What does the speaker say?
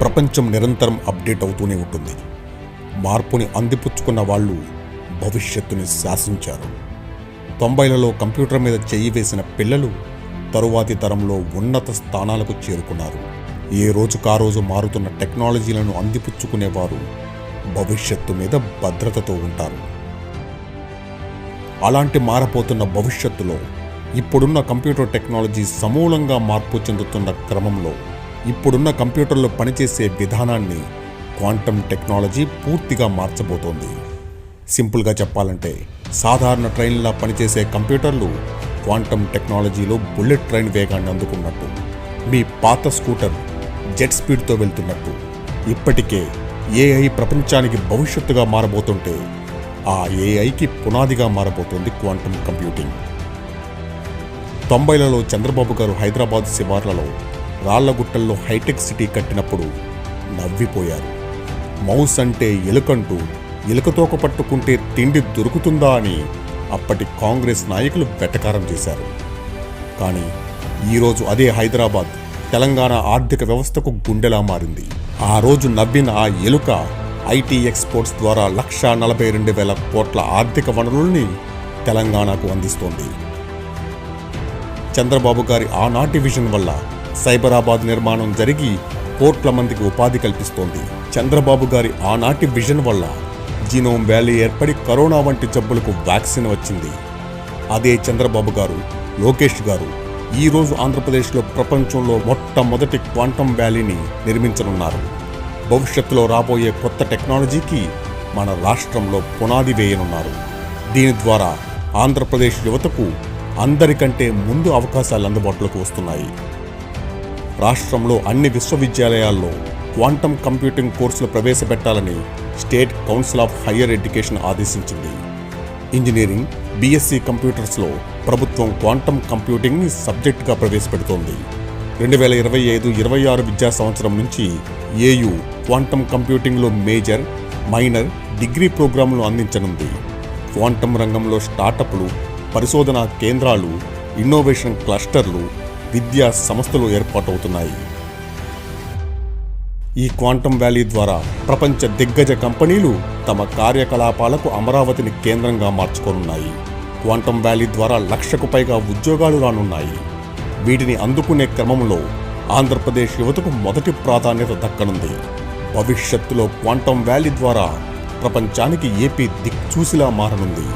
ప్రపంచం నిరంతరం అప్డేట్ అవుతూనే ఉంటుంది. మార్పుని అందిపుచ్చుకున్న వాళ్ళు భవిష్యత్తుని శాసించారు. 90లలో కంప్యూటర్ మీద చెయ్యి వేసిన పిల్లలు తరువాతి తరంలో ఉన్నత స్థానాలకు చేరుకున్నారు. ఏ రోజుకా రోజు మారుతున్న టెక్నాలజీలను అందిపుచ్చుకునేవారు భవిష్యత్తు మీద భద్రతతో ఉంటారు. అలాంటి మారపోతున్న భవిష్యత్తులో ఇప్పుడున్న కంప్యూటర్ టెక్నాలజీ సమూలంగా మార్పు చెందుతున్న క్రమంలో ఇప్పుడున్న కంప్యూటర్లో పనిచేసే విధానాన్ని క్వాంటమ్ టెక్నాలజీ పూర్తిగా మార్చబోతోంది. సింపుల్గా చెప్పాలంటే సాధారణ ట్రైన్లా పనిచేసే కంప్యూటర్లు క్వాంటమ్ టెక్నాలజీలో బుల్లెట్ ట్రైన్ వేగాన్ని అందుకున్నట్టు, మీ పాత స్కూటర్ జెట్ స్పీడ్తో వెళ్తున్నట్టు ఇప్పటికే ఏఐ ప్రపంచానికి భవిష్యత్తుగా మారబోతుంటే ఆ ఏఐకి పునాదిగా మారబోతోంది క్వాంటమ్ కంప్యూటింగ్. 90లలో చంద్రబాబు గారు హైదరాబాద్ శివార్లలో రాళ్లగుట్టల్లో హైటెక్ సిటీ కట్టినప్పుడు నవ్విపోయారు. మౌస్ అంటే ఎలుకంటూ ఎలుకతోక పట్టుకుంటే తిండి దొరుకుతుందా అని అప్పటి కాంగ్రెస్ నాయకులు వెటకారం చేశారు. కానీ ఈరోజు అదే హైదరాబాద్ తెలంగాణ ఆర్థిక వ్యవస్థకు గుండెలా మారింది. ఆ రోజు నవ్విన ఆ ఎలుక ఐటీ ఎక్స్పోర్ట్స్ ద్వారా 1,42,000 కోట్ల ఆర్థిక వనరుల్ని తెలంగాణకు అందిస్తోంది. చంద్రబాబు గారి ఆనాటి విజన్ వల్ల సైబరాబాద్ నిర్మాణం జరిగి కోట్ల మందికి ఉపాధి కల్పిస్తోంది. చంద్రబాబు గారి ఆనాటి విజన్ వల్ల జీనోమ్ వ్యాలీ ఏర్పడి కరోనా వంటి జబ్బులకు వ్యాక్సిన్ వచ్చింది. అదే చంద్రబాబు గారు, లోకేష్ గారు ఈరోజు ఆంధ్రప్రదేశ్లో ప్రపంచంలో మొట్టమొదటి క్వాంటమ్ వ్యాలీని నిర్మించనున్నారు. భవిష్యత్తులో రాబోయే కొత్త టెక్నాలజీకి మన రాష్ట్రంలో పునాది వేయనున్నారు. దీని ద్వారా ఆంధ్రప్రదేశ్ యువతకు అందరికంటే ముందు అవకాశాలు అందుబాటులోకి వస్తున్నాయి. రాష్ట్రంలో అన్ని విశ్వవిద్యాలయాల్లో క్వాంటమ్ కంప్యూటింగ్ కోర్సులు ప్రవేశపెట్టాలని state council of higher education ఆదేశించింది. ఇంజనీరింగ్, బీఎస్సీ కంప్యూటర్స్లో ప్రభుత్వం క్వాంటమ్ కంప్యూటింగ్ని సబ్జెక్టుగా ప్రవేశపెడుతోంది. 2025-26 విద్యా సంవత్సరం నుంచి ఏయూ క్వాంటమ్ కంప్యూటింగ్లో మేజర్, మైనర్, డిగ్రీ ప్రోగ్రాంలు అందించనుంది. క్వాంటమ్ రంగంలో స్టార్టప్లు, పరిశోధనా కేంద్రాలు, ఇన్నోవేషన్ క్లస్టర్లు, విద్యా సంస్థలు ఏర్పాటవుతున్నాయి. ఈ క్వాంటమ్ వ్యాలీ ద్వారా ప్రపంచ దిగ్గజ కంపెనీలు తమ కార్యకలాపాలకు అమరావతిని కేంద్రంగా మార్చుకోనున్నాయి. క్వాంటమ్ వ్యాలీ ద్వారా 1,00,000కు పైగా ఉద్యోగాలు రానున్నాయి. వీటిని అందుకునే క్రమంలో ఆంధ్రప్రదేశ్ యువతకు మొదటి ప్రాధాన్యత దక్కనుంది. భవిష్యత్తులో క్వాంటమ్ వ్యాలీ ద్వారా ప్రపంచానికి ఏపీ దిక్చూసిలా మారనుంది.